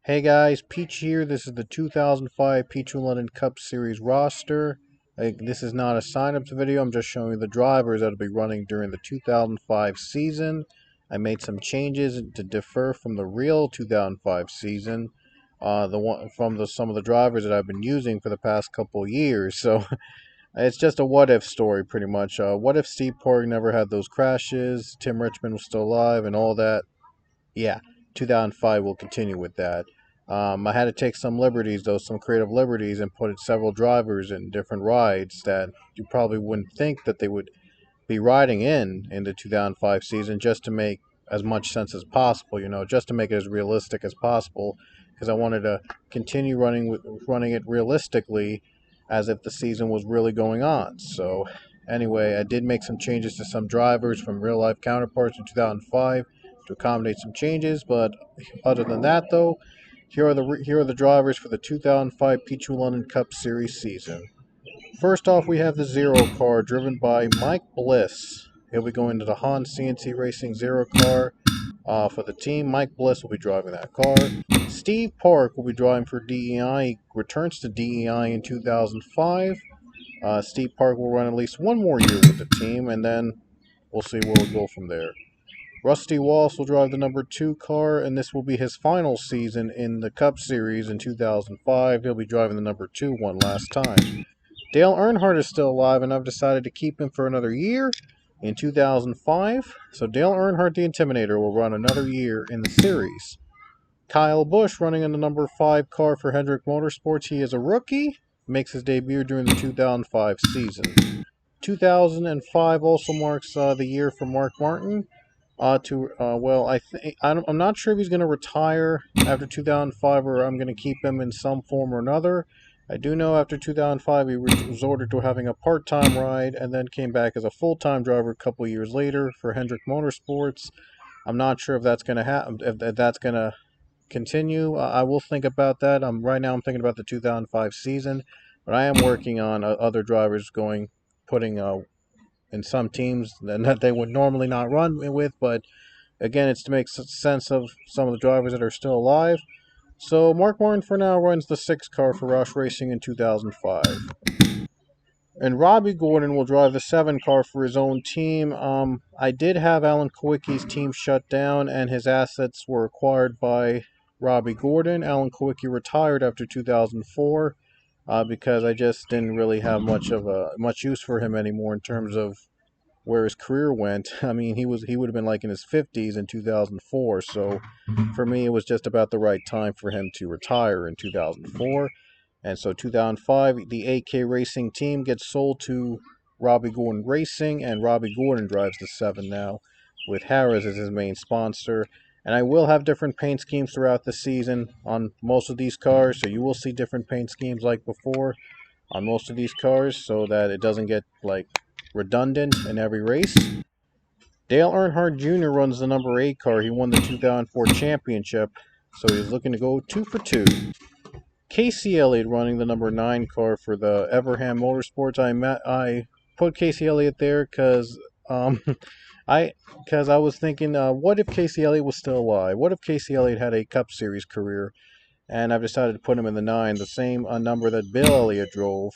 Hey guys, Peach here. This is the 2005 Pichu London Cup Series roster. This is not a signups video. I'm just showing you the drivers that will be running during the 2005 season. I made some changes to differ from the real 2005 season. The one from some of the drivers that I've been using for the past couple years. So it's just a what if story, pretty much. What if Steve Porg never had those crashes? Tim Richmond was still alive, and all that. Yeah, 2005 will continue with that. I had to take some liberties, though, some creative liberties, and put several drivers in different rides that you probably wouldn't think that they would be riding in the 2005 season, just to make as much sense as possible, just to make it as realistic as possible, because I wanted to continue running it realistically as if the season was really going on. So anyway, I did make some changes to some drivers from real life counterparts in 2005 to accommodate some changes, but other than that, though, here are the drivers for the 2005 Pichu London Cup Series season. First off, we have the Zero car driven by Mike Bliss. He'll be going to the Han CNC Racing Zero car for the team. Mike Bliss will be driving that car. Steve Park will be driving for DEI. He returns to DEI in 2005. Steve Park will run at least one more year with the team, and then we'll see where we'll go from there. Rusty Walsh will drive the number 2 car, and this will be his final season in the Cup Series in 2005. He'll be driving the number 2 one last time. Dale Earnhardt is still alive, and I've decided to keep him for another year in 2005. So Dale Earnhardt, the Intimidator, will run another year in the series. Kyle Busch running in the number 5 car for Hendrick Motorsports. He is a rookie, makes his debut during the 2005 season. 2005 also marks the year for Mark Martin. I'm not sure if he's going to retire after 2005 or I'm going to keep him in some form or another. I do know after 2005 he resorted to having a part-time ride and then came back as a full-time driver a couple years later for Hendrick Motorsports. I'm not sure if that's going to happen, if that's going to continue. I will think about that. Right now I'm thinking about the 2005 season, but I am working on other drivers putting in some teams that they would normally not run with, but again, it's to make sense of some of the drivers that are still alive. So Mark Martin for now runs the 6 car for Roush Racing in 2005. And Robbie Gordon will drive the 7 car for his own team. I did have Alan Kowicki's team shut down, and his assets were acquired by Robbie Gordon. Alan Kowicki retired after 2004 because I just didn't really have much use for him anymore in terms of where his career went. I mean, he would have been like in his 50s in 2004. So for me, it was just about the right time for him to retire in 2004. And so 2005, the AK Racing team gets sold to Robbie Gordon Racing, and Robbie Gordon drives the 7 now, with Harris as his main sponsor. And I will have different paint schemes throughout the season on most of these cars, so you will see different paint schemes like before on most of these cars, so that it doesn't get like redundant in every race. Dale Earnhardt Jr. runs the number 8 car. He won the 2004 championship, so he's looking to go 2 for 2. Casey Elliott running the number 9 car for the Everham Motorsports. I put Casey Elliott there because I was thinking, what if Casey Elliott was still alive? What if Casey Elliott had a Cup Series career? And I've decided to put him in the 9, the same number that Bill Elliott drove.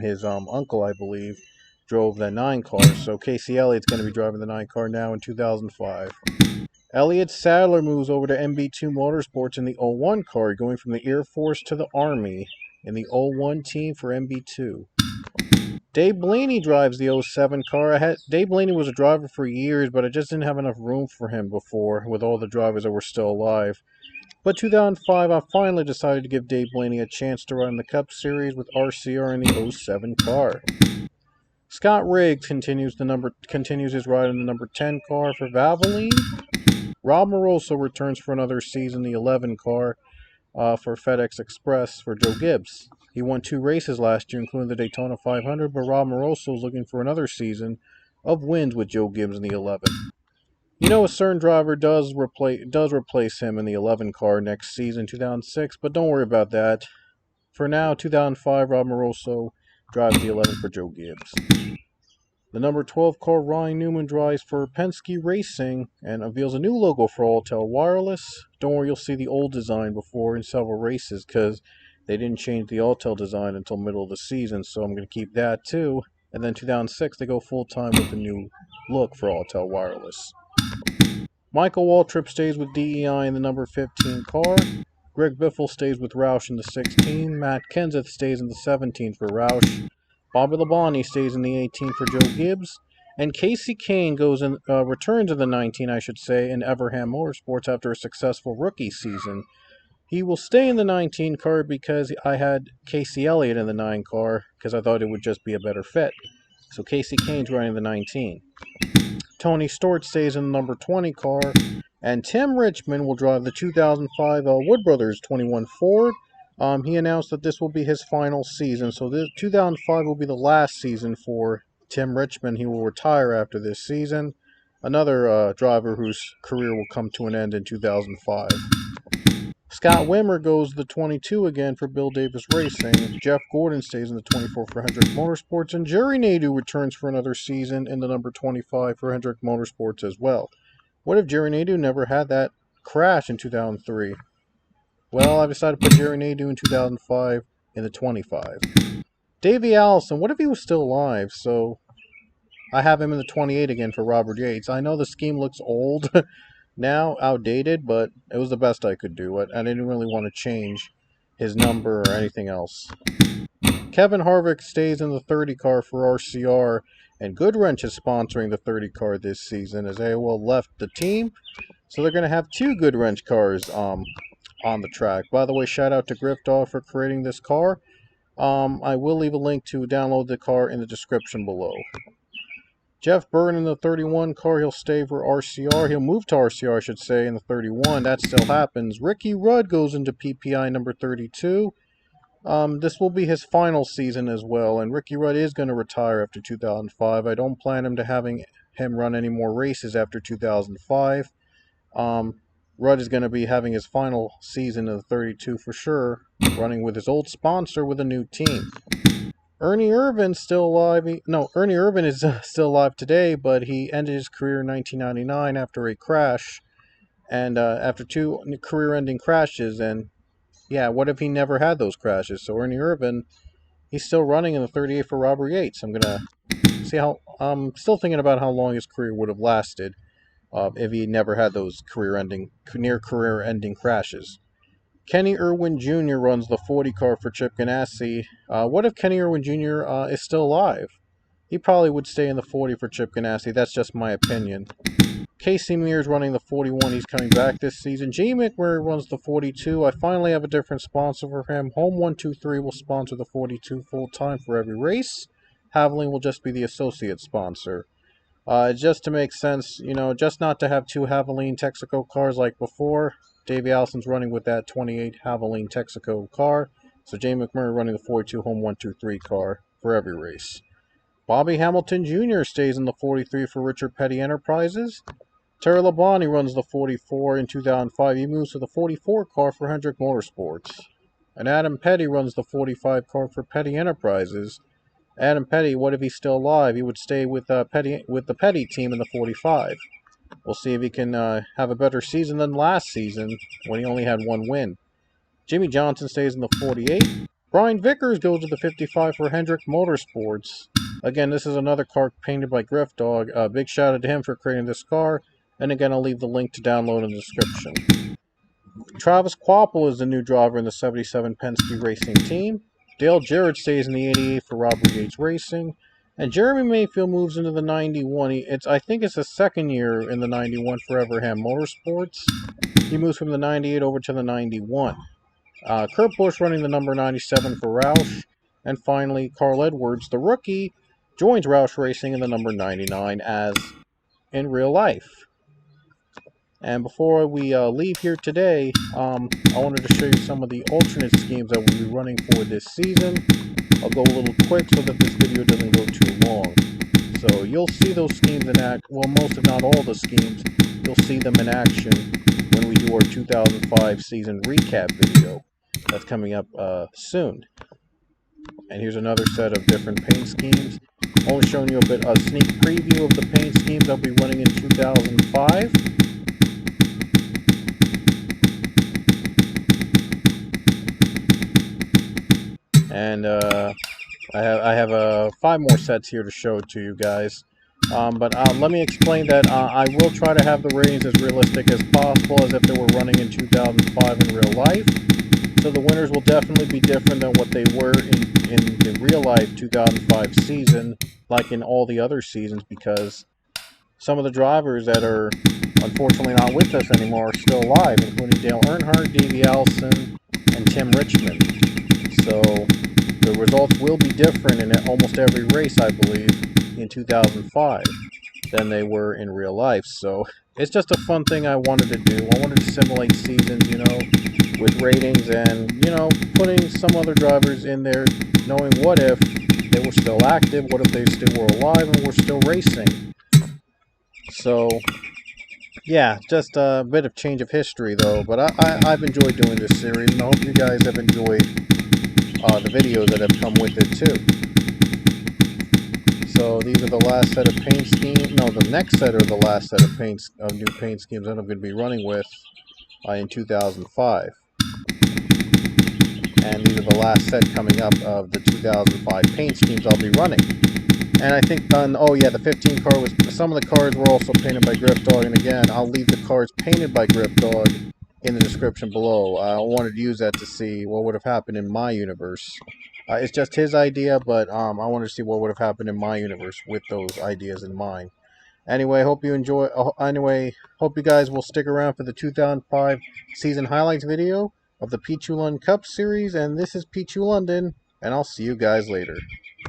His uncle, I believe, drove the 9 car. So Casey Elliott's going to be driving the 9 car now in 2005. Elliott Sadler moves over to MB2 Motorsports in the 01 car, going from the Air Force to the Army in the 01 team for MB2. Dave Blaney drives the 07 car. Dave Blaney was a driver for years, but I just didn't have enough room for him before with all the drivers that were still alive. But 2005, I finally decided to give Dave Blaney a chance to run the Cup Series with RCR in the 07 car. Scott Riggs continues his ride in the number 10 car for Valvoline. Rob Moroso returns for another season, the 11 car for FedEx Express for Joe Gibbs. He won 2 races last year, including the Daytona 500, but Rob Moroso is looking for another season of wins with Joe Gibbs in the 11. You know, a certain driver does replace him in the 11 car next season, 2006, but don't worry about that. For now, 2005, Rob Moroso drives the 11 for Joe Gibbs. The number 12 car Ryan Newman drives for Penske Racing and unveils a new logo for Alltel Wireless. Don't worry, you'll see the old design before in several races because they didn't change the Alltel design until middle of the season, so I'm going to keep that too. And then 2006, they go full-time with the new look for Alltel Wireless. Michael Waltrip stays with DEI in the number 15 car. Greg Biffle stays with Roush in the 16. Matt Kenseth stays in the 17 for Roush. Bobby Labonte stays in the 18 for Joe Gibbs. And Casey Kane returns in the 19, I should say, in Everham Motorsports after a successful rookie season. He will stay in the 19 car because I had Casey Elliott in the 9 car because I thought it would just be a better fit. So Casey Kane's running the 19. Tony Stewart stays in the number 20 car, and Tim Richmond will drive the 2005 Wood Brothers 21 Ford. He announced that this will be his final season, so this 2005 will be the last season for Tim Richmond. He will retire after this season. Another driver whose career will come to an end in 2005. Scott Wimmer goes the 22 again for Bill Davis Racing. Jeff Gordon stays in the 24 for Hendrick Motorsports. And Jerry Nadeau returns for another season in the number 25 for Hendrick Motorsports as well. What if Jerry Nadeau never had that crash in 2003? Well, I decided to put Jerry Nadeau in 2005 in the 25. Davey Allison, what if he was still alive? So I have him in the 28 again for Robert Yates. I know the scheme looks old. Now outdated, but it was the best I could do. I didn't really want to change his number or anything else. Kevin Harvick stays in the 30 car for RCR, and Goodwrench is sponsoring the 30 car this season as AOL left the team. So they're going to have 2 Goodwrench cars on the track. By the way, shout out to Griffdog for creating this car. I will leave a link to download the car in the description below. Jeff Byrne in the 31 car, he'll stay for RCR. He'll move to RCR, I should say, in the 31. That still happens. Ricky Rudd goes into PPI number 32. This will be his final season as well, and Ricky Rudd is going to retire after 2005. I don't plan him to having him run any more races after 2005. Rudd is going to be having his final season in the 32 for sure, running with his old sponsor with a new team. Ernie Irvin's still alive. Ernie Irvin is still alive today, but he ended his career in 1999 after a crash, and after 2 career-ending crashes. And yeah, what if he never had those crashes? So Ernie Irvin, he's still running in the 38 for Robert Yates. I'm I'm still thinking about how long his career would have lasted if he never had those near career-ending crashes. Kenny Irwin Jr. runs the 40 car for Chip Ganassi. What if Kenny Irwin Jr. Is still alive? He probably would stay in the 40 for Chip Ganassi. That's just my opinion. Casey Mears running the 41. He's coming back this season. Jamie McMurray runs the 42. I finally have a different sponsor for him. Home 123 will sponsor the 42 full-time for every race. Haviland will just be the associate sponsor. Just to make sense, just not to have 2 Haviland Texaco cars like before. Davey Allison's running with that 28 Haviland Texaco car. So Jamie McMurray running the 42 Home 123 car for every race. Bobby Hamilton Jr. stays in the 43 for Richard Petty Enterprises. Terry Labonte runs the 44 in 2005. He moves to the 44 car for Hendrick Motorsports. And Adam Petty runs the 45 car for Petty Enterprises. Adam Petty, what if he's still alive? He would stay with the Petty team in the 45. We'll see if he can have a better season than last season when he only had 1 win. Jimmy Johnson stays in the 48. Brian Vickers goes to the 55 for Hendrick Motorsports. Again, this is another car painted by Griffdog. Big shout out to him for creating this car. And again, I'll leave the link to download in the description. Travis Kvapil is the new driver in the 77 Penske Racing team. Dale Jarrett stays in the 88 for Robert Yates Racing. And Jeremy Mayfield moves into the 91. I think it's his second year in the 91 for Everham Motorsports. He moves from the 98 over to the 91. Kurt Busch running the number 97 for Roush. And finally, Carl Edwards, the rookie, joins Roush Racing in the number 99 as in real life. And before we leave here today, I wanted to show you some of the alternate schemes that we'll be running for this season. I'll go a little quick so that this video doesn't go too long. So you'll see those schemes in action. Well, most if not all the schemes, you'll see them in action when we do our 2005 season recap video. That's coming up soon. And here's another set of different paint schemes. only showing you a sneak preview of the paint schemes I'll be running in 2005. And I have 5 more sets here to show to you guys. But let me explain that I will try to have the ratings as realistic as possible, as if they were running in 2005 in real life. So the winners will definitely be different than what they were in the real life 2005 season, like in all the other seasons, because some of the drivers that are unfortunately not with us anymore are still alive, including Dale Earnhardt, Davey Allison, and Tim Richmond. So the results will be different in almost every race, I believe, in 2005 than they were in real life. So it's just a fun thing I wanted to do. I wanted to simulate seasons, with ratings and, putting some other drivers in there, knowing what if they were still active, what if they still were alive and were still racing. So, yeah, just a bit of change of history, though. But I've enjoyed doing this series, and I hope you guys have enjoyed the videos that have come with it, too. So these are the last set of paint schemes. No, the next set are the last set of new paint schemes that I'm going to be running with in 2005. And these are the last set coming up of the 2005 paint schemes I'll be running. And I think oh yeah, the 15 car was, some of the cars were also painted by Grip Dog, and again, I'll leave the cars painted by Grip Dog in the description below. I wanted to use that to see what would have happened in my universe. It's just his idea, but I wanted to see what would have happened in my universe with those ideas in mind. Anyway, hope you enjoy. Hope you guys will stick around for the 2005 season highlights video of the Pichu London Cup Series. And this is Pichu London, and I'll see you guys later.